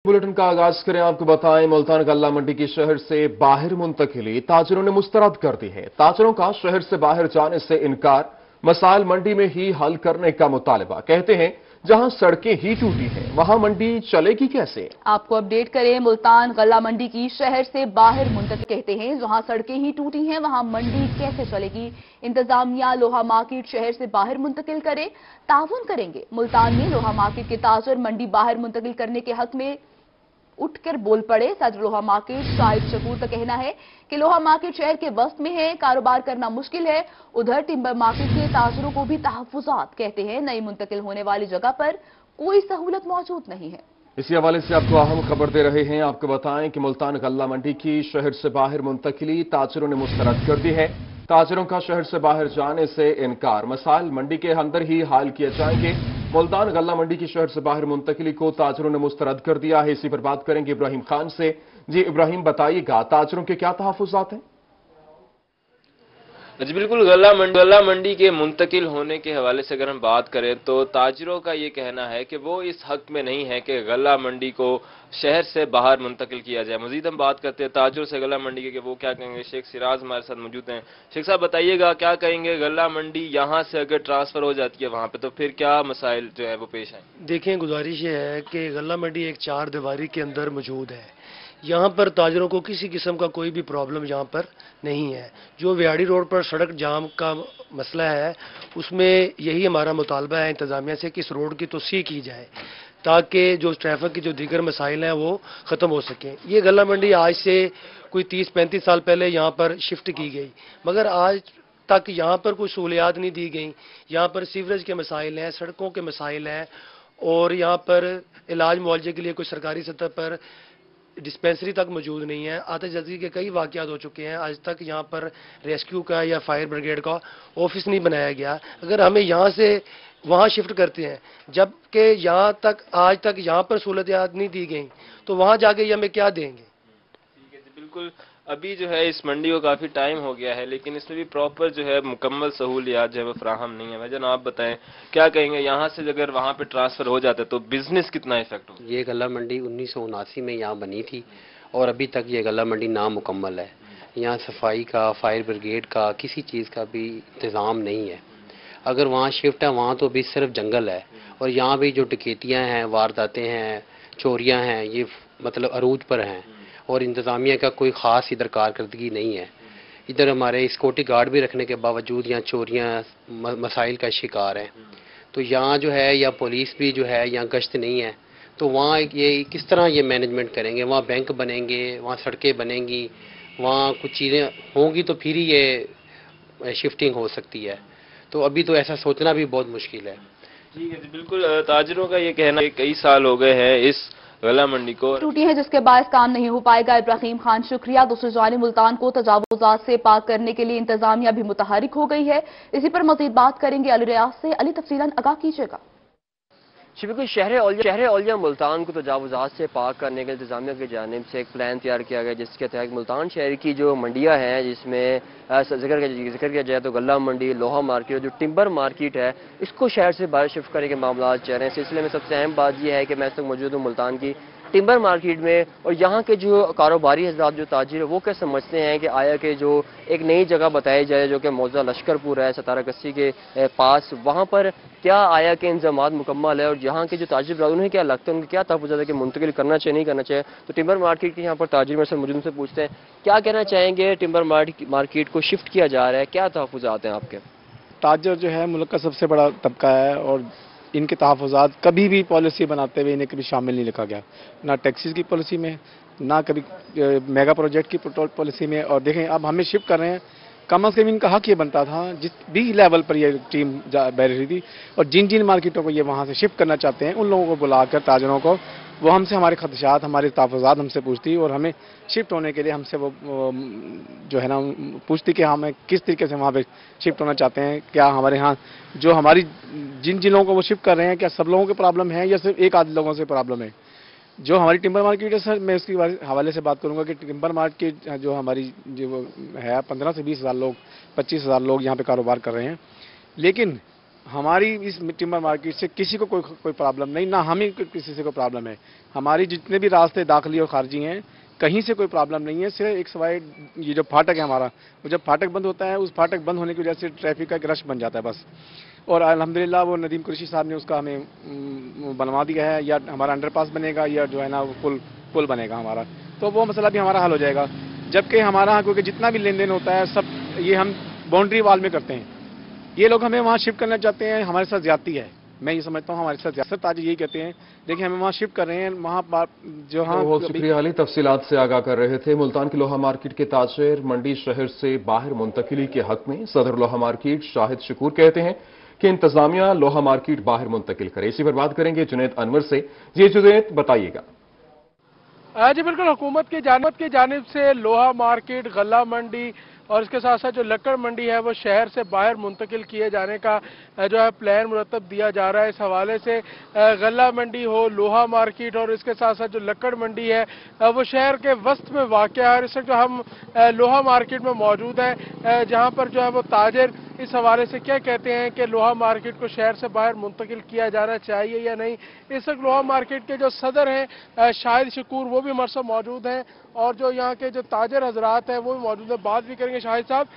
Bulletin का आगाज करें। आपको बताएं, मुल्तान गल्ला मंडी की शहर से बाहर मुंतकिली ताजरों ने मुस्तरद कर दी है। ताजरों का शहर से बाहर जाने से इनकार, मसाइल मंडी में ही हल करने का मुतालबा। कहते हैं जहां सड़कें ही टूटी हैं वहां मंडी चलेगी कैसे। आपको अपडेट करें, मुल्तान गल्ला मंडी की शहर से बाहर मुंतकिल। कहते हैं जहां सड़कें ही टूटी हैं वहां मंडी कैसे चलेगी। इंतजामिया लोहा मार्केट शहर से बाहर मुंतकिल करे, ताउन करेंगे। मुल्तान में लोहा मार्केट के ताजर मंडी बाहर मुंतकिल करने के हक में उठकर बोल पड़े। सदर लोहा मार्केट शाहिद शकूर का कहना है कि लोहा मार्केट शहर के वस्त में है, कारोबार करना मुश्किल है। उधर टिम्बर मार्केट के ताजरों को भी तहफ्फुजात। कहते हैं नई मुंतकिल होने वाली जगह पर कोई सहूलत मौजूद नहीं है। इसी हवाले से आपको अहम खबर दे रहे हैं। आपको बताएं कि मुल्तान गल्ला मंडी की शहर से बाहर मुंतकिली ताजरों ने मुस्तरद कर दी है। ताजरों का शहर से बाहर जाने से इनकार, मसाइल मंडी के अंदर ही हल किए जाएंगे। मुल्तान गल्ला मंडी की शहर से बाहर मुंतकिली को ताजरों ने मुस्तरद कर दिया है। इसी पर बात करेंगे इब्राहिम खान से। जी इब्राहिम, बताइएगा ताजरों के क्या तहफ्फुजात हैं। जी बिल्कुल, गल्ला मंडी के मुंतकिल होने के हवाले से अगर हम बात करें तो ताजिरों का ये कहना है कि वो इस हक में नहीं है कि गल्ला मंडी को शहर से बाहर मुंतकिल किया जाए। मजीद हम बात करते हैं ताजिरों से गल्ला मंडी के कि वो क्या कहेंगे। शेख सिराज हमारे साथ मौजूद हैं। शेख साहब बताइएगा, क्या कहेंगे, गल्ला मंडी यहाँ से अगर ट्रांसफर हो जाती है वहाँ पे तो फिर क्या मसाइल जो है वो पेश आए। देखें, गुजारिश ये है कि गल्ला मंडी एक चार दीवारी के अंदर मौजूद है। यहाँ पर ताजरों को किसी किस्म का कोई भी प्रॉब्लम यहाँ पर नहीं है। जो विहाड़ी रोड पर सड़क जाम का मसला है उसमें यही हमारा मुतालबा है इंतज़ामिया से कि इस रोड की तोसी की जाए ताकि जो ट्रैफिक की जो दीगर मसाइल हैं वो ख़त्म हो सकें। ये गल्ला मंडी आज से कोई 30-35 साल पहले यहाँ पर शिफ्ट की गई, मगर आज तक यहाँ पर कोई सहूलियात नहीं दी गई। यहाँ पर सीवरेज के मसाइल हैं, सड़कों के मसाइल हैं और यहाँ पर इलाज मुआवजे के लिए कोई सरकारी सतह पर डिस्पेंसरी तक मौजूद नहीं है। आतिशबाजी के कई वाक़यात हो चुके हैं, आज तक यहाँ पर रेस्क्यू का या फायर ब्रिगेड का ऑफिस नहीं बनाया गया। अगर हमें यहाँ से वहाँ शिफ्ट करते हैं जबकि यहाँ तक आज तक यहाँ पर सहूलत नहीं दी गई तो वहाँ जाके ये हमें क्या देंगे। ठीक है जी बिल्कुल, अभी जो है इस मंडी को काफ़ी टाइम हो गया है लेकिन इसमें भी प्रॉपर जो है मुकम्मल सहूलियात जो है वो फराहम नहीं है। भाईजान आप बताएं, क्या कहेंगे, यहाँ से अगर वहाँ पे ट्रांसफ़र हो जाता है तो बिजनेस कितना इफेक्ट हो। ये गल्ला मंडी 1979 में यहाँ बनी थी और अभी तक ये गल्ला मंडी नामुकम्मल है। यहाँ सफाई का, फायर ब्रिगेड का, किसी चीज़ का भी इंतज़ाम नहीं है। अगर वहाँ शिफ्ट है वहाँ तो अभी सिर्फ जंगल है और यहाँ भी जो डकैतियाँ हैं, वारदातें हैं, चोरियाँ हैं, ये मतलब अरूज पर हैं और इंतज़ामिया का कोई ख़ास इधर कारकर्दगी नहीं है। इधर हमारे सिक्योरिटी गार्ड भी रखने के बावजूद यहाँ चोरियाँ मसाइल का शिकार हैं। तो यहाँ जो है या पुलिस भी जो है यहाँ गश्त नहीं है तो वहाँ ये किस तरह ये मैनेजमेंट करेंगे। वहाँ बैंक बनेंगे, वहाँ सड़कें बनेंगी, वहाँ कुछ चीज़ें होंगी तो फिर ही ये शिफ्टिंग हो सकती है। तो अभी तो ऐसा सोचना भी बहुत मुश्किल है। ठीक है जी बिल्कुल, ताजिरों का ये कहना है कई साल हो गए हैं इस गल्ला मंडी को टूटी है जिसके बायस काम नहीं हो पाएगा। इब्राहिम खान शुक्रिया। दूसरी जानिब मुल्तान को तजावुजात से पाक करने के लिए इंतजामिया भी मुतहरिक हो गई है। इसी पर मजीद बात करेंगे अली रियाज से। अली, तफसीलन आगाह कीजिएगा। बिल्कुल, शहर औलिया मुल्तान को तजावुजात से पाक करने के इंतजामिया की जानिब से एक प्लान तैयार किया गया जिसके तहत मुल्तान शहर की जो मंडियाँ हैं जिसमें जिक्र किया जाए तो गल्ला मंडी, लोहा मार्केट, जो टिम्बर मार्केट है, इसको शहर से बाहर शिफ्ट करने के मामला चल रहे हैं। सिलसिले में सबसे अहम बात यह है कि मैं इस तक मौजूद हूँ मुल्तान की टिम्बर मार्केट में और यहाँ के जो कारोबारी हजरात, जो ताजिर है, वो क्या समझते हैं कि आया कि जो एक नई जगह बताई जाए जो कि मौजा लश्करपुर है, सतारा कस्सी के पास, वहाँ पर क्या आया कि इंतजामात मुकम्मल है और यहाँ के जो ताजिर बरादर उन्हें क्या लगता है, उनके क्या तहफ़्फ़ुज़ात है कि मुंतकिल करना चाहिए नहीं करना चाहिए। तो टिम्बर मार्केट के यहाँ पर ताजिर मेरे से मौजूद से पूछते हैं क्या कहना चाहेंगे। टिम्बर मार्केट को शिफ्ट किया जा रहा है, क्या तहफ़्फ़ुज़ात हैं आपके। ताजर जो है मुल्क का सबसे बड़ा तबका है और इनके तहफ़्फ़ुज़ात कभी भी पॉलिसी बनाते हुए इन्हें कभी शामिल नहीं लिखा गया, ना टैक्सीज़ की पॉलिसी में, ना कभी मेगा प्रोजेक्ट की पॉलिसी में। और देखें अब हमें शिफ्ट कर रहे हैं, कम से कम इनका हक ये बनता था जिस भी लेवल पर ये टीम बैठ रही थी और जिन जिन मार्केटों को ये वहाँ से शिफ्ट करना चाहते हैं उन लोगों को बुलाकर ताजरों को वो हमसे हमारे खदशात, हमारे तहफ़्फ़ुज़ात हमसे पूछती और हमें शिफ्ट होने के लिए हमसे वो जो है ना पूछती कि हमें किस तरीके से वहाँ पे शिफ्ट होना चाहते हैं। क्या हमारे यहाँ जो हमारी जिन लोगों को वो शिफ्ट कर रहे हैं क्या सब लोगों के प्रॉब्लम है या सिर्फ एक आध लोगों से प्रॉब्लम है। जो हमारी टिम्बर मार्केट है सर, मैं इसके हवाले से बात करूंगा कि टिम्बर मार्केट जो हमारी जो है 15 से 20 हज़ार लोग, 25 हज़ार लोग यहाँ पे कारोबार कर रहे हैं, लेकिन हमारी इस टिम्बर मार्केट से किसी को कोई प्रॉब्लम नहीं, ना हमें किसी से कोई प्रॉब्लम है। हमारी जितने भी रास्ते दाखिली और खारजी हैं, कहीं से कोई प्रॉब्लम नहीं है। सिर्फ एक सवाई ये जो फाटक है हमारा, वो जब फाटक बंद होता है, उस फाटक बंद होने की वजह से ट्रैफिक का एक रश बन जाता है बस। और अल्हम्दुलिल्लाह वो नदीम कुरैशी साहब ने उसका हमें बनवा दिया है, या हमारा अंडरपास बनेगा या जो है ना वो पुल बनेगा हमारा, तो वो मसला भी हमारा हल हो जाएगा। जबकि हमारा यहाँ क्योंकि जितना भी लेन देन होता है सब ये हम बाउंड्री वाल में करते हैं। ये लोग हमें वहाँ शिफ्ट करना चाहते हैं, हमारे साथ ज्यादती है। मैं ये समझता हूँ हमारे साथ ज्यादा ताज यही कहते हैं, देखिए हमें वहाँ शिफ्ट कर रहे हैं, वहाँ जो हाँ। बहुत शुक्रिया अली, तफसीलात से आगाह कर रहे थे। मुल्तान की लोहा मार्केट के ताजिर मंडी शहर से बाहर मुंतकिली के हक में सदर लोहा मार्केट शाहिद शकूर कहते हैं कि इंतजामिया लोहा मार्केट बाहर मुंतकिल करे। इसी पर बात करेंगे जुनैद अनवर से। जी जुनैद, बताइएगा। जी बिल्कुल, हुकूमत की जानिब से लोहा मार्केट, गल्ला मंडी और इसके साथ साथ जो लक्कड़ मंडी है वो शहर से बाहर मुंतकिल किए जाने का जो है प्लान मुरतब दिया जा रहा है। इस हवाले से गल्ला मंडी हो, लोहा मार्केट और इसके साथ साथ जो लक्कड़ मंडी है वो शहर के वस्त में वाक़या है। इस वक्त जो हम लोहा मार्केट में मौजूद हैं, जहाँ पर जो है वो ताजिर इस हवाले से क्या कहते हैं कि लोहा मार्केट को शहर से बाहर मुंतकिल किया जाना चाहिए या नहीं। इस वक्त लोहा मार्केट के जो सदर हैं शाहिद शकूर, वो भी हमारे साथ मौजूद हैं और जो यहाँ के जो ताजिर हजरात हैं वो भी मौजूद हैं। बात भी करेंगे शाहिद साहब,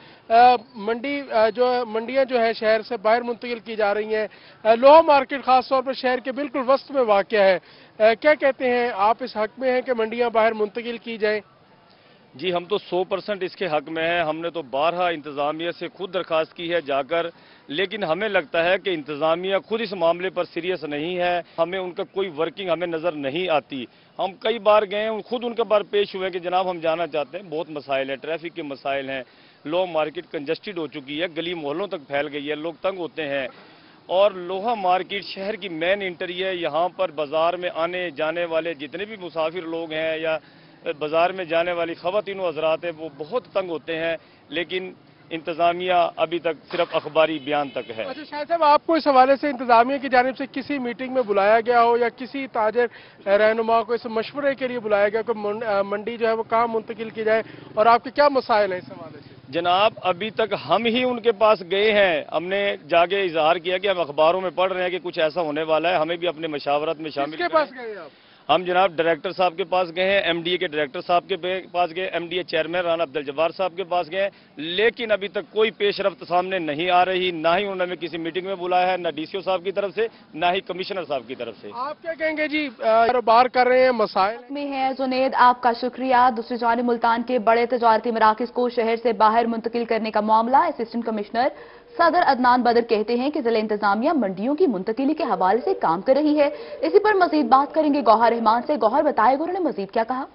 मंडियाँ जो है शहर से बाहर मुंतकिल की जा रही हैं, लोहा मार्केट खास तौर पर शहर के बिल्कुल वस्त में वाक़या है, क्या कहते हैं आप इस हक में हैं कि मंडियाँ बाहर मुंतकिल की जाएँ? जी, हम तो 100% इसके हक में हैं। हमने तो बारहा इंतज़ामिया से खुद दरख्वास्त की है जाकर, लेकिन हमें लगता है कि इंतज़ामिया खुद इस मामले पर सीरियस नहीं है। हमें उनका कोई वर्किंग हमें नज़र नहीं आती। हम कई बार गए, खुद उनके बार पेश हुए कि जनाब हम जाना चाहते हैं, बहुत मसाइल हैं, ट्रैफिक के मसाइल हैं, लोहा मार्केट कंजस्टेड हो चुकी है, गली मोहल्लों तक फैल गई है, लोग तंग होते हैं। और लोहा मार्केट शहर की मेन एंट्री है। यहाँ पर बाज़ार में आने जाने वाले जितने भी मुसाफिर लोग हैं या बाज़ार में जाने वाली ख़वातीन हज़रात हैं वो बहुत तंग होते हैं, लेकिन इंतज़ामिया अभी तक सिर्फ अखबारी बयान तक है। अच्छा शाहिद साहब, आपको इस हवाले से इंतज़ामिया की जानिब से किसी मीटिंग में बुलाया गया हो या किसी ताजिर रहनुमा को इस मशवरे के लिए बुलाया गया कि मंडी जो है वो कहाँ मुंतकिल की जाए और आपके क्या मसाइल हैं इस हवाले से? जनाब, अभी तक हम ही उनके पास गए हैं, हमने जाके इजहार किया कि हम अखबारों में पढ़ रहे हैं कि कुछ ऐसा होने वाला है, हमें भी अपने मशावरत में शामिल किसके पास गए आप? हम जनाब डायरेक्टर साहब के पास गए हैं, एमडीए के डायरेक्टर साहब के पास गए, एमडीए चेयरमैन राना अब्दुल जब्बार साहब के पास गए, लेकिन अभी तक कोई पेशरफ्त सामने नहीं आ रही। ना ही उन्होंने किसी मीटिंग में बुलाया है, ना डीसीओ साहब की तरफ से, ना ही कमिश्नर साहब की तरफ से। आप क्या कहेंगे जी, कारोबार कर रहे हैं, मसाइल में है। जुनैद, आपका शुक्रिया। दूसरी जानिब मुल्तान के बड़े तजारती मराकज़ को शहर से बाहर मुंतकिल करने का मामला, असिस्टेंट कमिश्नर सदर अदनान बदर कहते हैं कि जिला इंतजामिया मंडियों की मुंतकिली के हवाले से काम कर रही है। इसी पर मजीद बात करेंगे गौहर रहमान से। गौहर, बताएगा उन्होंने मजीद क्या कहा?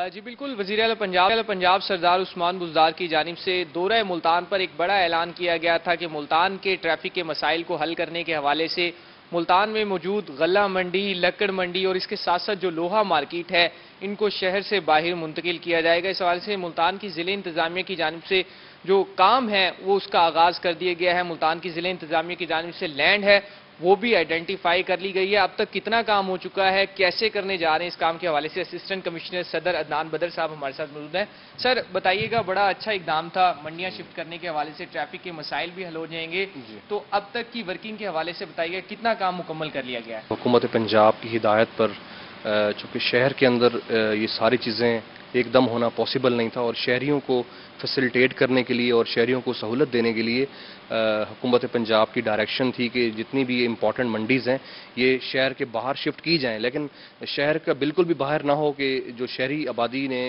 जी बिल्कुल, वज़ीर आला पंजाब सरदार उस्मान बुज़दार की जानिब से दौरा मुल्तान पर एक बड़ा ऐलान किया गया था कि मुल्तान के ट्रैफिक के मसाइल को हल करने के हवाले से मुल्तान में मौजूद गल्ला मंडी, लक्कड़ मंडी और इसके साथ साथ जो लोहा मार्केट है, इनको शहर से बाहर मुंतकिल किया जाएगा। इस हवाले से मुल्तान की ज़िले इंतजामिया की जानिब से जो काम है वो उसका आगाज़ कर दिया गया है। मुल्तान की ज़िले इंतजामिया की जानिब से लैंड है वो भी आइडेंटिफाई कर ली गई है। अब तक कितना काम हो चुका है, कैसे करने जा रहे हैं, इस काम के हवाले से असिस्टेंट कमिश्नर सदर अदनान बदर साहब हमारे साथ मौजूद हैं। सर बताइएगा, बड़ा अच्छा इकदाम था, मंडियां शिफ्ट करने के हवाले से ट्रैफिक के मसाइल भी हल हो जाएंगे, तो अब तक की वर्किंग के हवाले से बताइएगा कितना काम मुकम्मल कर लिया गया है? हुकूमत पंजाब की हिदायत पर चूँकि शहर के अंदर ये सारी चीज़ें एकदम होना पॉसिबल नहीं था और शहरियों को फैसिलिटेट करने के लिए और शहरियों को सहूलत देने के लिए हुकूमत पंजाब की डायरेक्शन थी कि जितनी भी इम्पॉर्टेंट मंडीज़ हैं ये शहर के बाहर शिफ्ट की जाएं, लेकिन शहर का बिल्कुल भी बाहर ना हो कि जो शहरी आबादी ने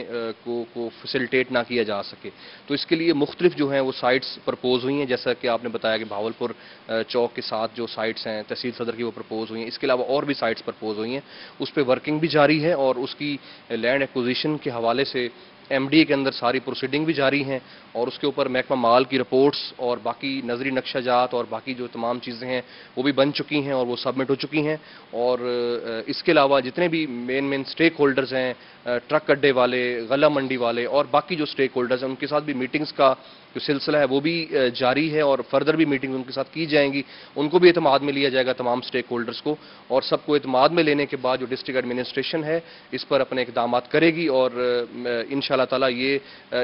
को फैसिलिटेट ना किया जा सके। तो इसके लिए मुख्तलिफ जो हैं वो साइट्स प्रपोज हुई हैं, जैसा कि आपने बताया कि भावलपुर चौक के साथ जो साइट्स हैं तहसील सदर की वो प्रपोज हुई हैं। इसके अलावा और भी साइट्स प्रपोज हुई हैं, उस पर वर्किंग भी जारी है और उसकी लैंड एक्विजिशन के हवाले से एमडी के अंदर सारी प्रोसीडिंग भी जारी हैं और उसके ऊपर महकमा माल की रिपोर्ट्स और बाकी नजरी नक्शाजात और बाकी जो तमाम चीज़ें हैं वो भी बन चुकी हैं और वो सबमिट हो चुकी हैं। और इसके अलावा जितने भी मेन स्टेक होल्डर्स हैं, ट्रक अड्डे वाले, गला मंडी वाले और बाकी जो स्टेक होल्डर्स हैं उनके साथ भी मीटिंग्स का जो सिलसिला है वो भी जारी है और फर्दर भी मीटिंग उनके साथ की जाएंगी। उनको भी एतमाद में लिया जाएगा तमाम स्टेक होल्डर्स को, और सबको एतमाद में लेने के बाद जो डिस्ट्रिक्ट एडमिनिस्ट्रेशन है इस पर अपने इक़दाम करेगी और इंशाअल्लाह ताला ये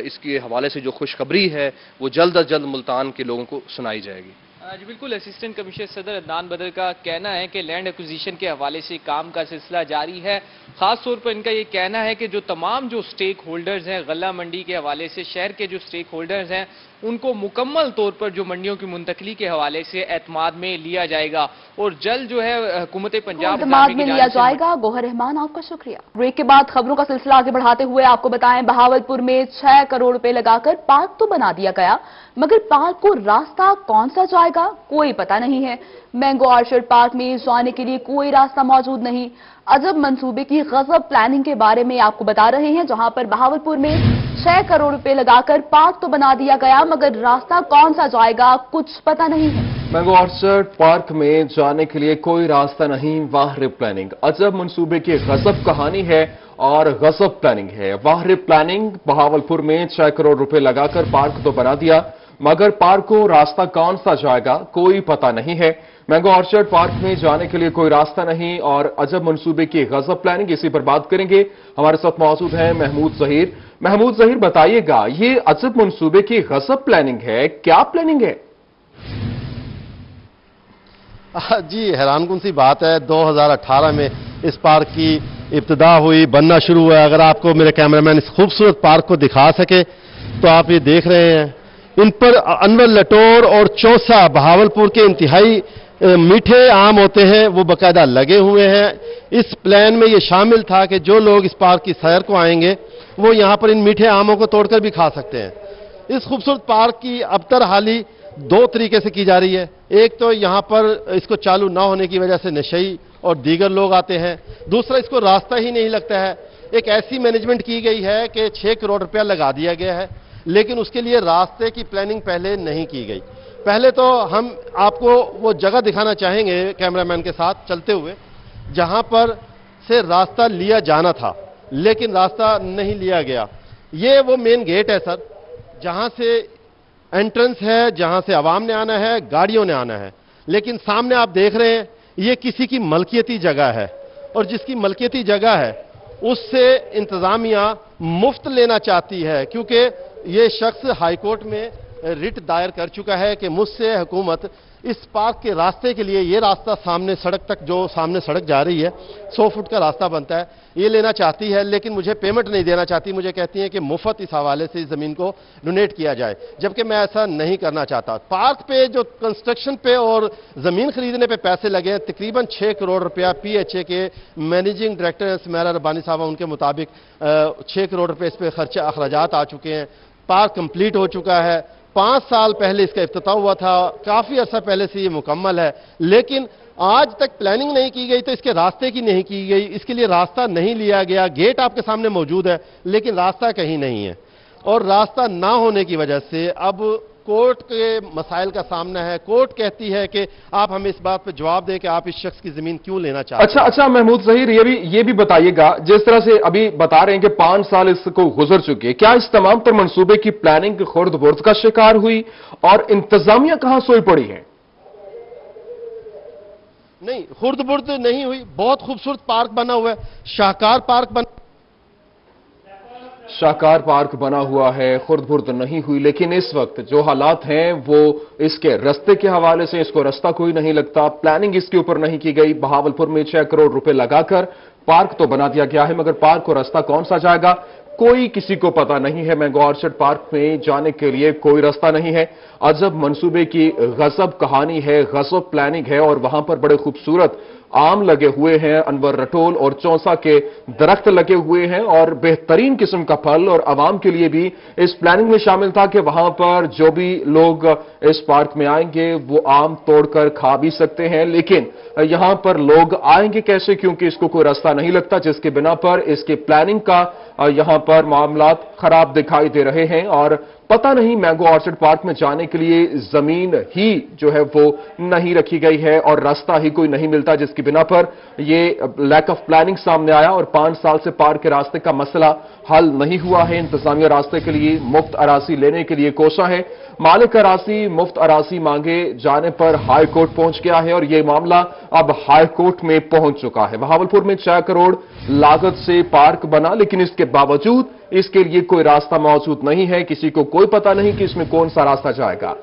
इसके हवाले से जो खुशखबरी है वो जल्द अज जल्द मुल्तान के लोगों को सुनाई जाएगी। जी बिल्कुल, असिस्टेंट कमिश्नर सदर अदनान बदर का कहना है कि लैंड एक्विजिशन के हवाले से काम का सिलसिला जारी है। खास तौर पर इनका ये कहना है कि जो तमाम जो स्टेक होल्डर्स हैं गल्ला मंडी के हवाले से, शहर के जो स्टेक होल्डर्स हैं, उनको मुकम्मल तौर पर जो मंडियों की मुंतकली के हवाले से एतमाद में लिया जाएगा और जल्द जो है हुकूमत पंजाब एतमाद में लिया जाएगा। गोहर रहमान, आपका शुक्रिया। ब्रेक के बाद खबरों का सिलसिला आगे बढ़ाते हुए आपको बताएं, बहावलपुर में 6 करोड़ रुपए लगाकर पार्क तो बना दिया गया, मगर पार्क को रास्ता कौन सा जाएगा कोई पता नहीं है। मैंगो ऑर्चर्ड पार्क में जाने के लिए कोई रास्ता मौजूद नहीं। अजब मंसूबे की गजब प्लानिंग के बारे में आपको बता रहे हैं, जहां पर बहावलपुर में 6 करोड़ रुपए लगाकर पार्क तो बना दिया गया, मगर रास्ता कौन सा जाएगा कुछ पता नहीं है। मैंगो ऑर्चर्ड पार्क में जाने के लिए कोई रास्ता नहीं, वाहिर प्लानिंग। अजब मंसूबे की गजब कहानी है और गजब प्लानिंग है। वाहिर प्लानिंग। बहावलपुर में 6 करोड़ रुपए लगाकर पार्क तो बना दिया, मगर पार्क को रास्ता कौन सा जाएगा कोई पता नहीं है। मैंगो ऑर्चर्ड पार्क में जाने के लिए कोई रास्ता नहीं और अजब मंसूबे की गजब प्लानिंग। इसी पर बात करेंगे, हमारे साथ मौजूद हैं महमूद जहीर। महमूद जहीर, बताइएगा, ये अजब मंसूबे की गजब प्लानिंग है, क्या प्लानिंग है? जी, हैरानकुन सी बात है। 2018 में इस पार्क की इब्तिदा हुई, बनना शुरू हुआ। अगर आपको मेरे कैमरामैन इस खूबसूरत पार्क को दिखा सके तो आप ये देख रहे हैं, इन पर अनवर लटोर और चौसा बहावलपुर के इंतहाई मीठे आम होते हैं, वो बाकायदा लगे हुए हैं। इस प्लान में ये शामिल था कि जो लोग इस पार्क की सैर को आएंगे वो यहां पर इन मीठे आमों को तोड़कर भी खा सकते हैं। इस खूबसूरत पार्क की अबतर हाली 2 तरीके से की जा रही है। एक तो यहां पर इसको चालू ना होने की वजह से नशई और दीगर लोग आते हैं, दूसरा इसको रास्ता ही नहीं लगता है। एक ऐसी मैनेजमेंट की गई है कि 6 करोड़ रुपया लगा दिया गया है, लेकिन उसके लिए रास्ते की प्लानिंग पहले नहीं की गई। पहले तो हम आपको वो जगह दिखाना चाहेंगे कैमरामैन के साथ चलते हुए, जहां पर से रास्ता लिया जाना था लेकिन रास्ता नहीं लिया गया। ये वो मेन गेट है सर, जहां से एंट्रेंस है, जहां से आवाम ने आना है, गाड़ियों ने आना है। लेकिन सामने आप देख रहे हैं, ये किसी की मलकियती जगह है और जिसकी मलकियती जगह है उससे इंतजामिया मुफ्त लेना चाहती है, क्योंकि ये शख्स हाईकोर्ट में रिट दायर कर चुका है कि मुझसे हुकूमत इस पार्क के रास्ते के लिए, ये रास्ता सामने सड़क तक, जो सामने सड़क जा रही है 100 फुट का रास्ता बनता है, ये लेना चाहती है, लेकिन मुझे पेमेंट नहीं देना चाहती। मुझे कहती है कि मुफ्त इस हवाले से इस जमीन को डोनेट किया जाए, जबकि मैं ऐसा नहीं करना चाहता। पार्क पे जो कंस्ट्रक्शन पे और जमीन खरीदने पे पैसे लगे हैं तकरीबन 6 करोड़ रुपया, PHA के मैनेजिंग डायरेक्टर सुमेरा रब्बानी साहब, उनके मुताबिक 6 करोड़ रुपए इस पे खर्चा अखराजात आ चुके हैं। पार्क कंप्लीट हो चुका है, 5 साल पहले इसका इफ्तिताह हुआ था, काफी अरसा पहले से ये मुकम्मल है, लेकिन आज तक प्लानिंग नहीं की गई, तो इसके रास्ते की नहीं की गई, इसके लिए रास्ता नहीं लिया गया। गेट आपके सामने मौजूद है लेकिन रास्ता कहीं नहीं है, और रास्ता ना होने की वजह से अब कोर्ट के मसाइल का सामना है। कोर्ट कहती है कि आप हमें इस बात पर जवाब दें कि आप इस शख्स की जमीन क्यों लेना चाहते हैं। अच्छा महमूद जहीर, ये भी बताइएगा, जिस तरह से अभी बता रहे हैं कि 5 साल इसको गुजर चुके हैं, क्या इस तमाम तर मंसूबे की प्लानिंग खुर्द बुर्द का शिकार हुई और इंतजामिया कहां सोई पड़ी है? नहीं, खुर्द बुर्द नहीं हुई। बहुत खूबसूरत पार्क बना हुआ है, शाहकार पार्क बना हुआ है, खुर्द बुर्द नहीं हुई। लेकिन इस वक्त जो हालात हैं वो इसके रास्ते के हवाले से, इसको रास्ता कोई नहीं लगता, प्लानिंग इसके ऊपर नहीं की गई। बहावलपुर में 6 करोड़ रुपए लगाकर पार्क तो बना दिया गया है, मगर पार्क को रास्ता कौन सा जाएगा कोई किसी को पता नहीं है। मैंगो ऑर्चर्ड पार्क में जाने के लिए कोई रास्ता नहीं है। अजब मंसूबे की गजब कहानी है, गजब प्लानिंग है, और वहां पर बड़े खूबसूरत आम लगे हुए हैं, अनवर रटोल और चौसा के दरख्त लगे हुए हैं और बेहतरीन किस्म का फल, और आवाम के लिए भी इस प्लानिंग में शामिल था कि वहां पर जो भी लोग इस पार्क में आएंगे वो आम तोड़कर खा भी सकते हैं। लेकिन यहां पर लोग आएंगे कैसे, क्योंकि इसको कोई रास्ता नहीं लगता, जिसके बिना पर इसके प्लानिंग का यहां पर मामलात खराब दिखाई दे रहे हैं। और पता नहीं, मैंगो ऑर्चर्ड पार्क में जाने के लिए जमीन ही जो है वो नहीं रखी गई है और रास्ता ही कोई नहीं मिलता, जिसकी बिना पर ये लैक ऑफ प्लानिंग सामने आया और 5 साल से पार्क के रास्ते का मसला हल नहीं हुआ है। इंतजामिया रास्ते के लिए मुफ्त अरासी लेने के लिए कोसा है। मालिक अरासी मुफ्त अरासी मांगे जाने पर हाई कोर्ट पहुंच गया है और यह मामला अब हाई कोर्ट में पहुंच चुका है। बहावलपुर में 6 करोड़ लागत से पार्क बना, लेकिन इसके बावजूद इसके लिए कोई रास्ता मौजूद नहीं है। किसी को कोई पता नहीं कि इसमें कौन सा रास्ता जाएगा।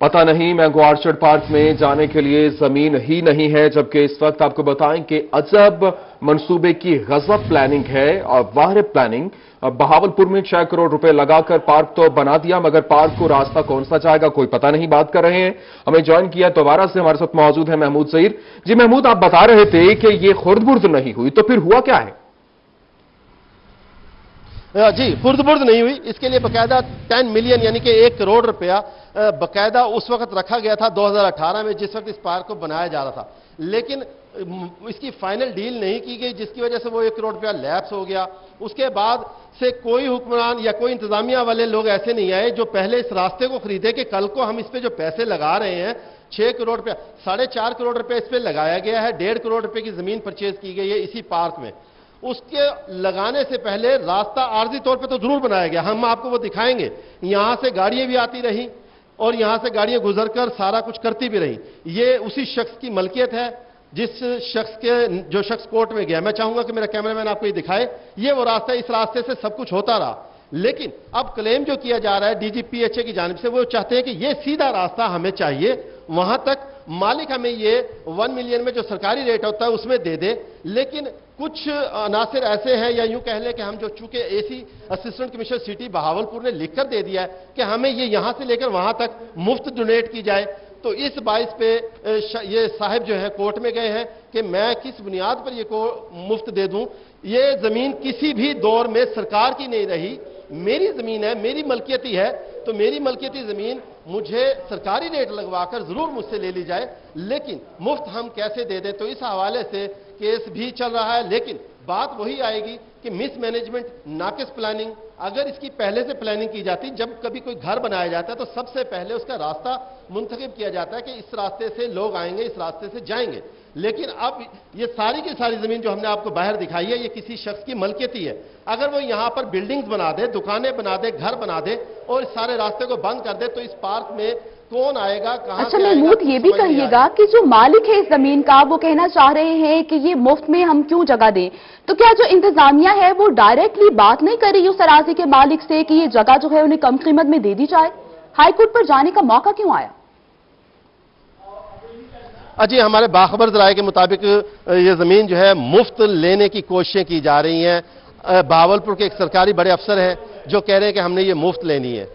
पता नहीं, मैंगो आर्चर्ड पार्क में जाने के लिए जमीन ही नहीं है, जबकि इस वक्त आपको बताएं कि अजब मंसूबे की गजब प्लानिंग है और वाहिद प्लानिंग। बहावलपुर में 6 करोड़ रुपए लगाकर पार्क तो बना दिया, मगर पार्क को रास्ता कौन सा जाएगा कोई पता नहीं। बात कर रहे हैं, हमें ज्वाइन किया दोबारा से हमारे साथ मौजूद है महमूद ज़हीर। जी महमूद, आप बता रहे थे कि ये खुर्द-बुर्द नहीं हुई, तो फिर हुआ क्या है? जी, खुर्द-बुर्द नहीं हुई। इसके लिए बकायदा 10 मिलियन यानी कि 1 करोड़ रुपया बकायदा उस वक्त रखा गया था 2018 में, जिस वक्त इस पार्क को बनाया जा रहा था, लेकिन इसकी फाइनल डील नहीं की गई, जिसकी वजह से वो 1 करोड़ रुपया लैप्स हो गया। उसके बाद से कोई हुक्मरान या कोई इंतजामिया वाले लोग ऐसे नहीं आए जो पहले इस रास्ते को खरीदे कि कल को हम इस पे जो पैसे लगा रहे हैं 6 करोड़ रुपया, 4.5 करोड़ रुपया इस पे लगाया गया है, 1.5 करोड़ रुपए की जमीन परचेज की गई है इसी पार्क में। उसके लगाने से पहले रास्ता आर्जी तौर पे तो जरूर बनाया गया, हम आपको वो दिखाएंगे। यहां से गाड़ियां भी आती रही और यहां से गाड़ियां गुजरकर सारा कुछ करती भी रही। ये उसी शख्स की मलकियत है जो शख्स कोर्ट में गया। मैं चाहूंगा कि मेरा कैमरामैन आपको ये दिखाए, ये वो रास्ता, इस रास्ते से सब कुछ होता रहा। लेकिन अब क्लेम जो किया जा रहा है डीजीपीएचए की जानिब से, वो चाहते हैं कि ये सीधा रास्ता हमें चाहिए, वहां तक मालिक हमें ये 1 मिलियन में जो सरकारी रेट होता है उसमें दे दे। लेकिन कुछ अनासिर ऐसे हैं, या यूं कह लें कि हम जो चूंकि AC assistant commissioner city Bahawalpur ने लिखकर दे दिया है कि हमें ये यहां से लेकर वहां तक मुफ्त डोनेट की जाए, तो इस बाइस पे ये साहब जो है कोर्ट में गए हैं कि मैं किस बुनियाद पर ये को मुफ्त दे दूं। ये जमीन किसी भी दौर में सरकार की नहीं रही, मेरी जमीन है, मेरी मलकियती है, तो मेरी मलकियती जमीन मुझे सरकारी रेट लगवाकर जरूर मुझसे ले ली जाए, लेकिन मुफ्त हम कैसे दे दें। तो इस हवाले से केस भी चल रहा है, लेकिन बात वही आएगी कि मिस मैनेजमेंट, नाकिस प्लानिंग। अगर इसकी पहले से प्लानिंग की जाती, जब कभी कोई घर बनाया जाता है तो सबसे पहले उसका रास्ता मुंतखब किया जाता है कि इस रास्ते से लोग आएंगे, इस रास्ते से जाएंगे। लेकिन अब ये सारी की सारी जमीन जो हमने आपको बाहर दिखाई है, ये किसी शख्स की मलकियती है। अगर वो यहां पर बिल्डिंग्स बना दे, दुकानें बना दे, घर बना दे और इस सारे रास्ते को बंद कर दे, तो इस पार्क में कौन आएगा, कहां अच्छा से आएगा? महमूद, ये भी कहिएगा कि जो मालिक है इस जमीन का, वो कहना चाह रहे हैं कि ये मुफ्त में हम क्यों जगह दें, तो क्या जो इंतजामिया है वो डायरेक्टली बात नहीं कर रही उस अराजी के मालिक से कि ये जगह जो है उन्हें कम कीमत में दे दी जाए? हाईकोर्ट पर जाने का मौका क्यों आया? जी, हमारे बाखबर जराये के मुताबिक ये जमीन जो है मुफ्त लेने की कोशिशें की जा रही हैं। बहावलपुर के एक सरकारी बड़े अफसर हैं जो कह रहे हैं कि हमने ये मुफ्त लेनी है।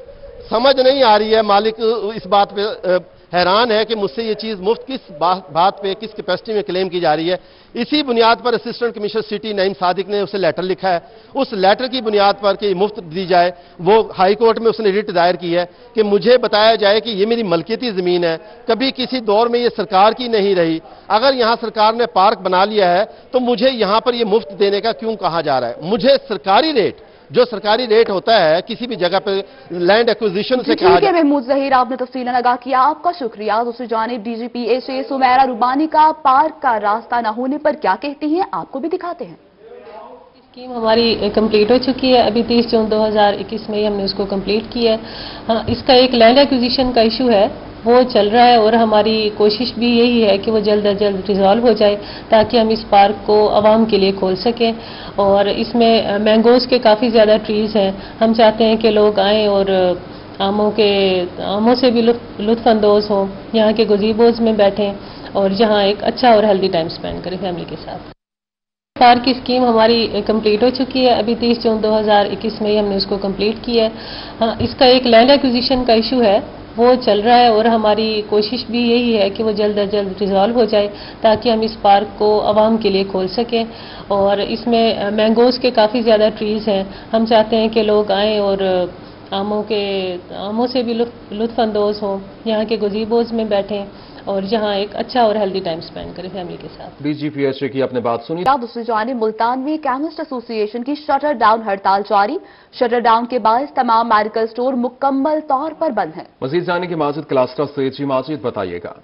समझ नहीं आ रही है, मालिक इस बात पे हैरान है कि मुझसे ये चीज मुफ्त किस बात पे, किस कैपेसिटी में क्लेम की जा रही है। इसी बुनियाद पर assistant commissioner city Naeem Sadiq ने उसे लेटर लिखा है, उस लेटर की बुनियाद पर कि मुफ्त दी जाए, वो हाई कोर्ट में उसने रिट दायर की है कि मुझे बताया जाए कि ये मेरी मलकियती जमीन है, कभी किसी दौर में ये सरकार की नहीं रही। अगर यहां सरकार ने पार्क बना लिया है तो मुझे यहां पर ये मुफ्त देने का क्यों कहा जा रहा है? मुझे सरकारी रेट, जो सरकारी रेट होता है किसी भी जगह पे लैंड एक्विजिशन से कहा ठीक है महमूद ज़हीर, आपने तफसीलन आगाह किया, आपका शुक्रिया। दूसरी जानिब डीजीपीएचए सुमेरा रुबानी का पार्क का रास्ता न होने पर क्या कहती हैं, आपको भी दिखाते हैं। स्कीम हमारी कंप्लीट हो चुकी है, अभी 30 जून 2021 में ही हमने उसको कंप्लीट किया है। हाँ, इसका एक लैंड एक्विजिशन का इशू है, वो चल रहा है और हमारी कोशिश भी यही है कि वो जल्द अज जल्द रिजॉल्व हो जाए ताकि हम इस पार्क को आवाम के लिए खोल सकें। और इसमें मैंगोज़ के काफ़ी ज़्यादा ट्रीज़ हैं, हम चाहते हैं कि लोग आएँ और आमों से भी लुत्फ़अंदोज़ हों, यहाँ के गज़ीबोज़ में बैठें और यहाँ एक अच्छा और हेल्दी टाइम स्पेंड करें फैमिली के साथ। पार्क की स्कीम हमारी कंप्लीट हो चुकी है, अभी 30 जून 2021 में ही हमने उसको कंप्लीट किया है। हाँ, इसका एक लैंड एक्विजिशन का इशू है, वो चल रहा है और हमारी कोशिश भी यही है कि वो जल्द अज जल्द रिजॉल्व हो जाए ताकि हम इस पार्क को आवाम के लिए खोल सकें। और इसमें मैंगोज़ के काफ़ी ज़्यादा ट्रीज़ हैं, हम चाहते हैं कि लोग आएँ और आमों से भी लुत्फ़अंदोज़ हों, यहाँ के गज़ीबोज़ में बैठें और यहाँ एक अच्छा और हेल्दी टाइम स्पेंड करें फैमिली के साथ। डीजीपीएचए की आपने बात सुनी। दूसरी जानिब मुल्तान में केमिस्ट एसोसिएशन की शटर डाउन हड़ताल जारी, शटर डाउन के बाद तमाम मेडिकल स्टोर मुकम्मल तौर पर बंद हैं। मजीद जाने के माजिद क्लास्टर से जी माजिद बताइएगा।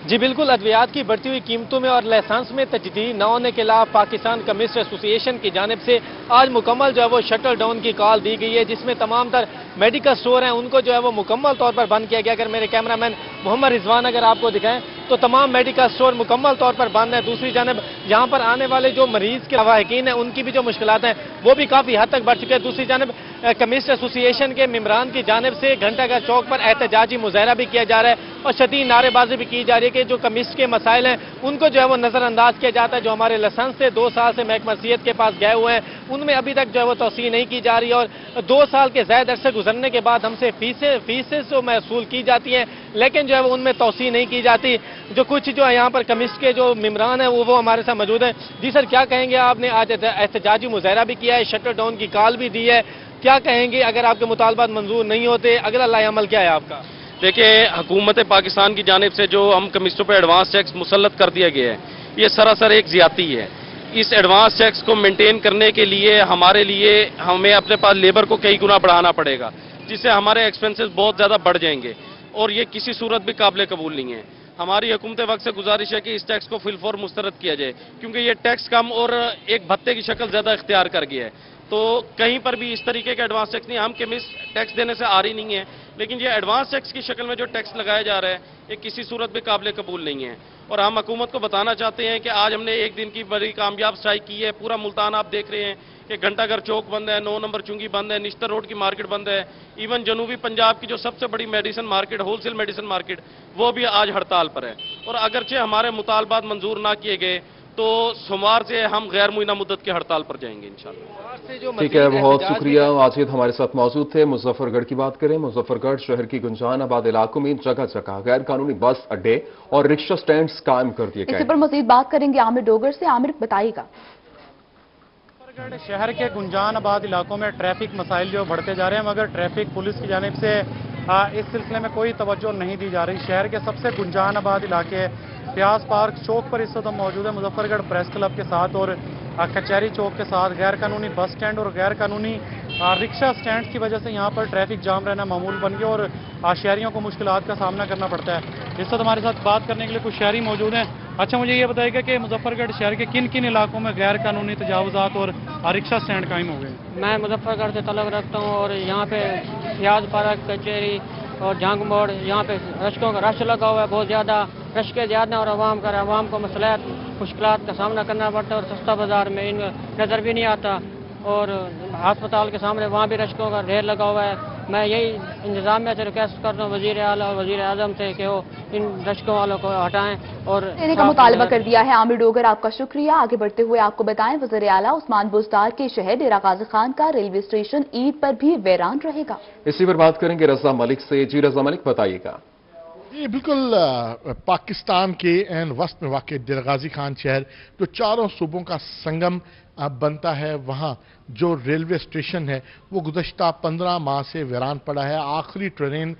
जी बिल्कुल, अद्वियात की बढ़ती हुई कीमतों में और लाइसेंस में तजदीद न होने के खिलाफ पाकिस्तान केमिस्ट एसोसिएशन की जानिब से आज मुकम्मल जो है वो शटर डाउन की कॉल दी गई है, जिसमें तमाम तर मेडिकल स्टोर हैं उनको जो है वो मुकम्मल तौर पर बंद किया गया। अगर मेरे कैमरामैन मोहम्मद रिजवान अगर आपको दिखाएं तो तमाम मेडिकल स्टोर मुकम्मल तौर पर बंद है। दूसरी जानब यहाँ पर आने वाले जो मरीज के लवाहिकीन हैं उनकी भी जो मुश्किलात हैं वो भी काफ़ी हद तक बढ़ चुकी है। दूसरी जानब कमिस्ट एसोसिएशन के मेंबरान की जानिब से घंटाघर चौक पर एहतजाजी मुजाहरा भी किया जा रहा है और शदीद नारेबाजी भी की जा रही है कि जो कमिस्ट के मसाइल हैं उनको जो है वो नज़रअंदाज किया जाता है। जो हमारे लाइसेंस से 2 साल से महकमा सियत के पास गए हुए हैं उनमें अभी तक जो है वो तौसीह नहीं की जा रही और 2 साल के ज़ायद अरसे गुजरने के बाद हमसे फीसें तो महसूल की जाती हैं लेकिन जो है वो उनमें तौसीह नहीं की जाती। जो कुछ जो है यहाँ पर कमिस्ट के जो मेंबरान हैं वो हमारे साथ मौजूद हैं। जी सर, क्या कहेंगे? आपने आज एहतजाजी मुजाहरा भी किया है, शटर डाउन की कॉल भी दी है, क्या कहेंगे अगर आपके मुतालबात मंजूर नहीं होते अगला लाए अमल क्या है आपका? देखिए, हुकूमत पाकिस्तान की जानिब से जो हम कमिस्टों पर एडवांस टैक्स मुसल्लत कर दिया गया है ये सरासर एक ज्यादती है। इस एडवांस टैक्स को मेंटेन करने के लिए हमें अपने पास लेबर को कई गुना बढ़ाना पड़ेगा जिससे हमारे एक्सपेंसेस बहुत ज़्यादा बढ़ जाएंगे और ये किसी सूरत भी काबिल कबूल नहीं है। हमारी हुकूमत वक्त से गुजारिश है कि इस टैक्स को फिलफौर मुस्तरद किया जाए क्योंकि ये टैक्स कम और एक भत्ते की शक्ल ज़्यादा इख्तियार कर गया है। तो कहीं पर भी इस तरीके का एडवांस टैक्स नहीं, हम केमिस्ट टैक्स देने से आ रही नहीं है लेकिन ये एडवांस टैक्स की शक्ल में जो टैक्स लगाया जा रहा है ये किसी सूरत भी काबिल कबूल नहीं है। और हम हुकूमत को बताना चाहते हैं कि आज हमने एक दिन की बड़ी कामयाब स्ट्राइक की है। पूरा मुल्तान आप देख रहे हैं कि घंटाघर चौक बंद है, 9 नंबर चुंगी बंद है, निश्तर रोड की मार्केट बंद है, इवन जनूबी पंजाब की जो सबसे बड़ी medicine market, wholesale medicine market, वो भी आज हड़ताल पर है। और अगरचे हमारे मुतालबात मंजूर ना किए गए तो सोमवार से हम गैर मुइना मुद्दत की हड़ताल पर जाएंगे इंशाल्लाह। ठीक है, बहुत शुक्रिया। वाजिद हमारे साथ मौजूद थे। मुजफ्फरगढ़ की बात करें, मुजफ्फरगढ़ शहर की गुंजानाबाद इलाकों में जगह जगह गैर कानूनी बस अड्डे और रिक्शा स्टैंड्स कायम कर दिए गए। इसी पर मजीद बात करेंगे आमिर डोगर से। आमिर, बताइएगा। शहर के गुंजानाबाद इलाकों में ट्रैफिक मसाइल जो बढ़ते जा रहे हैं मगर ट्रैफिक पुलिस की जानिब से इस सिलसिले में कोई तवज्जो नहीं दी जा रही। शहर के सबसे गुंजानाबाद इलाके प्यास पार्क चौक पर इस वक्त मौजूद है मुजफ्फरगढ़ प्रेस क्लब के साथ और कचहरी चौक के साथ गैर कानूनी बस स्टैंड और गैर कानूनी रिक्शा स्टैंड की वजह से यहाँ पर ट्रैफिक जाम रहना मामूल बन गया और शहरियों को मुश्किलात का सामना करना पड़ता है। इस वक्त हमारे साथ बात करने के लिए कुछ शहरी मौजूद हैं। अच्छा, मुझे ये बताइएगा कि मुजफ्फरगढ़ शहर के किन किन इलाकों में गैर कानूनी तजावुजात और रिक्शा स्टैंड कायम हो गए? मैं मुजफ्फरगढ़ से तलब रखता हूँ और यहाँ पे रियाज पार्क, कचहरी और झांग मोड़, यहाँ पे रशकों का रश लगा हुआ है बहुत ज़्यादा। रश के ज़्यादा और आवाम को मसलात मुश्किलात का सामना करना पड़ता है और सस्ता बाजार में इन नज़र भी नहीं आता और अस्पताल के सामने वहाँ भी रशकों का ढेर लगा हुआ है। मैं यही इंतजामिया से रिक्वेस्ट करता हूँ वज़ीर आला और वज़ीर आज़म से कि वो इन रशकों वालों को हटाएं और देने का मुतालबा कर दिया है। आमिर डोगर, आपका शुक्रिया। आगे बढ़ते हुए आपको बताएं, वज़ीर आला उस्मान बुज़दार के शहर डेरा गाजी खान का रेलवे स्टेशन ईद पर भी वीरान रहेगा। इसी पर बात करेंगे रजा मलिक से। जी रजा मलिक, बताइएगा। ये बिल्कुल पाकिस्तान के एन वस्त में वाक़ डेरा गाजी खान शहर जो चारों सूबों का संगम बनता है, वहाँ जो रेलवे स्टेशन है वो गुज़श्ता 15 माह से वीरान पड़ा है। आखिरी ट्रेन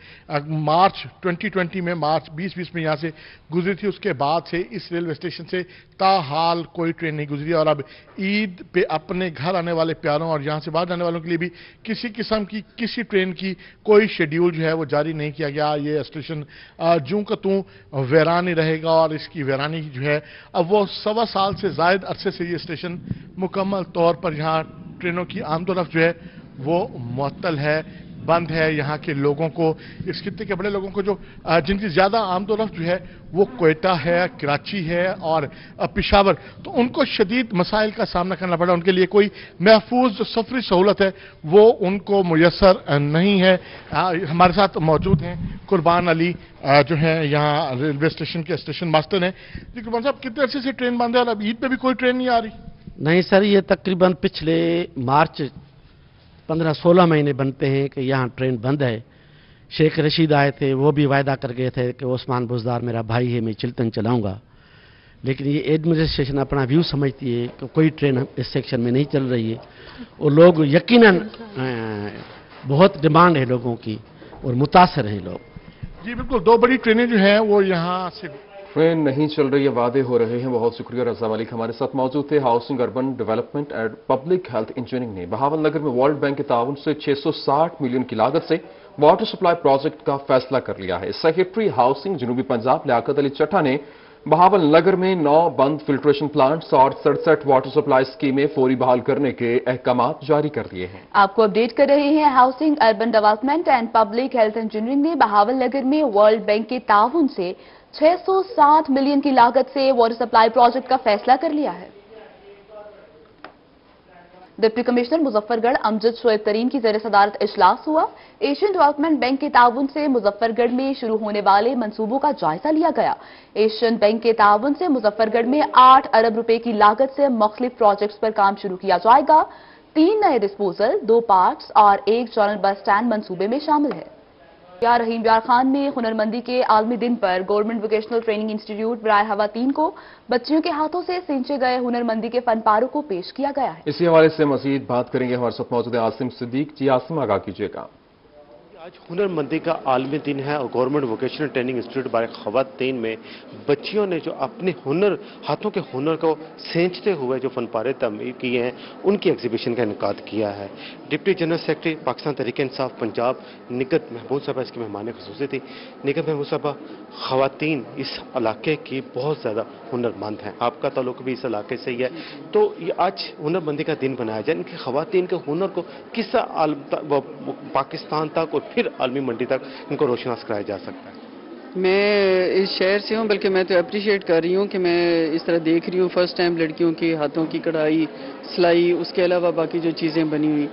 मार्च 2020 में मार्च 2020 में यहाँ से गुजरी थी। उसके बाद से इस रेलवे स्टेशन से ताहाल कोई ट्रेन नहीं गुजरी और अब ईद पे अपने घर आने वाले प्यारों और यहाँ से बाहर जाने वालों के लिए भी किसी किस्म की किसी ट्रेन की कोई शेड्यूल जो है वो जारी नहीं किया गया। ये स्टेशन जूं का तूं वीरान ही रहेगा और इसकी वीरानी जो है अब वो 1.25 साल से ज़ायद अरसे से ये स्टेशन मुकम्मल तौर पर यहाँ ट्रेनों की आमदोरफ्त जो है वो मुअत्तल है, बंद है। यहाँ के लोगों को, इस खित्ते के बड़े लोगों को जो जिनकी ज़्यादा आमदोरफ्त जो है वो कोयटा है, कराची है और पेशावर, तो उनको शदीद मसाइल का सामना करना पड़ा। उनके लिए कोई महफूज जो सफरी सहूलत है वो उनको मुयसर नहीं है। हमारे साथ मौजूद हैं कुर्बान अली जो है यहाँ रेलवे स्टेशन के स्टेशन मास्टर हैं। जी कुर्बान साहब, कितने अरसे से ट्रेन बंद है और अब ईद पे भी कोई ट्रेन नहीं आ रही? नहीं सर, ये तकरीबन पिछले मार्च 15-16 महीने बनते हैं कि यहाँ ट्रेन बंद है। शेख रशीद आए थे, वो भी वायदा कर गए थे कि उस्मान बुज़दार मेरा भाई है, मैं चिल्तन चलाऊंगा, लेकिन ये एडमिनिस्ट्रेशन अपना व्यू समझती है कि कोई ट्रेन इस सेक्शन में नहीं चल रही है और लोग यकीनन बहुत डिमांड है लोगों की और मुतासर हैं लोग। जी बिल्कुल, 2 बड़ी ट्रेनें जो हैं वो यहाँ से ट्रेन नहीं चल रही है, वादे हो रहे हैं। बहुत शुक्रिया। रजा मलिक हमारे साथ मौजूद थे। Housing, urban development and public health engineering ने बहावल नगर में वर्ल्ड बैंक के ताउन से 660 मिलियन की लागत से वाटर सप्लाई प्रोजेक्ट का फैसला कर लिया है। सेक्रेटरी हाउसिंग जनूबी पंजाब लियाकत अली चट्टा ने बहावल नगर में 9 बंद फिल्ट्रेशन प्लांट्स और 67 वाटर सप्लाई स्कीमें फौरी बहाल करने के अहकामात जारी कर दिए हैं। आपको अपडेट कर रहे हैं housing, urban development and public health engineering ने बहावल नगर में वर्ल्ड बैंक के ताउन से 660 मिलियन की लागत से वाटर सप्लाई प्रोजेक्ट का फैसला कर लिया है। डिप्टी कमिश्नर मुजफ्फरगढ़ अमजद शोएब तरीन की ज़ेर सदारत इजलास हुआ। एशियन डेवलपमेंट बैंक के ताउन से मुजफ्फरगढ़ में शुरू होने वाले मंसूबों का जायजा लिया गया। एशियन बैंक के ताउन से मुजफ्फरगढ़ में 8 अरब रुपए की लागत से मुख्तलिफ प्रोजेक्ट्स पर काम शुरू किया जाएगा। 3 नए डिस्पोजल, 2 पार्क्स और 1 जॉनल बस स्टैंड मंसूबे में शामिल है। रहीम यार खान में हुनरमंदी के आलमी दिन पर गवर्नमेंट वोकेशनल ट्रेनिंग इंस्टीट्यूट बराए खवातीन को बच्चियों के हाथों से सींचे गए हुनरमंदी के फनपारों को पेश किया गया है। इसी हवाले से मजीद बात करेंगे हमारे साथ मौजूद आसिम सिद्दीक। जी आसिम, आगाह कीजिएगा। आज हुनरमंदी का आलमी दिन है और गवर्नमेंट वोकेशनल ट्रेनिंग इंस्टीट्यूट बारे खवातीन में बच्चियों ने जो अपने हुनर, हाथों के हुनर को सेंचते हुए जो फनपारे तमीर किए हैं, उनकी एग्जीबिशन का इनेकाद किया है। Deputy general secretary Pakistan Tehreek Insaf Punjab निगत महबूब साहबा इसके मेहमान खसूसी थी। निगत महबूब साहबा, खवातीन इस इलाके की बहुत ज़्यादा हुनरमंद हैं, आपका ताल्लुक भी इस इलाके से ही है, तो ये आज हुनरमंदी का दिन बनाया जाए, इनकी खवातीन के हुनर को किस पाकिस्तान तक और फिर आलमी मंडी तक इनको रोशनास कराया जा सकता है। मैं इस शहर से हूँ, बल्कि मैं तो अप्रिशिएट कर रही हूँ कि मैं इस तरह देख रही हूँ फर्स्ट टाइम लड़कियों के हाथों की कढ़ाई, सिलाई, उसके अलावा बाकी जो चीज़ें बनी हुई।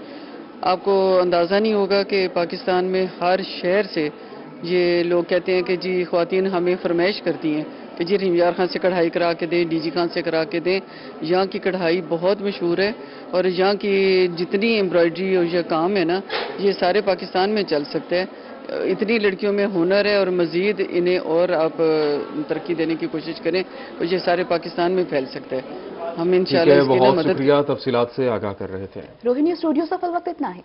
आपको अंदाज़ा नहीं होगा कि पाकिस्तान में हर शहर से ये लोग कहते हैं कि जी ख्वातीन हमें फरमाइश करती हैं कि जी रहीम यार खान से कढ़ाई करा के दें, डीजी खान से करा के दें। यहाँ की कढ़ाई बहुत मशहूर है और यहाँ की जितनी एम्ब्रॉयडरी और यह काम है ना, ये सारे पाकिस्तान में चल सकते हैं। इतनी लड़कियों में हुनर है और मज़ीद इन्हें और आप तरक्की देने की कोशिश करें तो ये सारे पाकिस्तान में फैल सकते हैं। हम इंशाल्लाह इसके लिए बहुत शुक्रिया, तफसीलात से आगाह कर रहे थे। रोहिणी स्टूडियो से फिल वक्त इतना ही।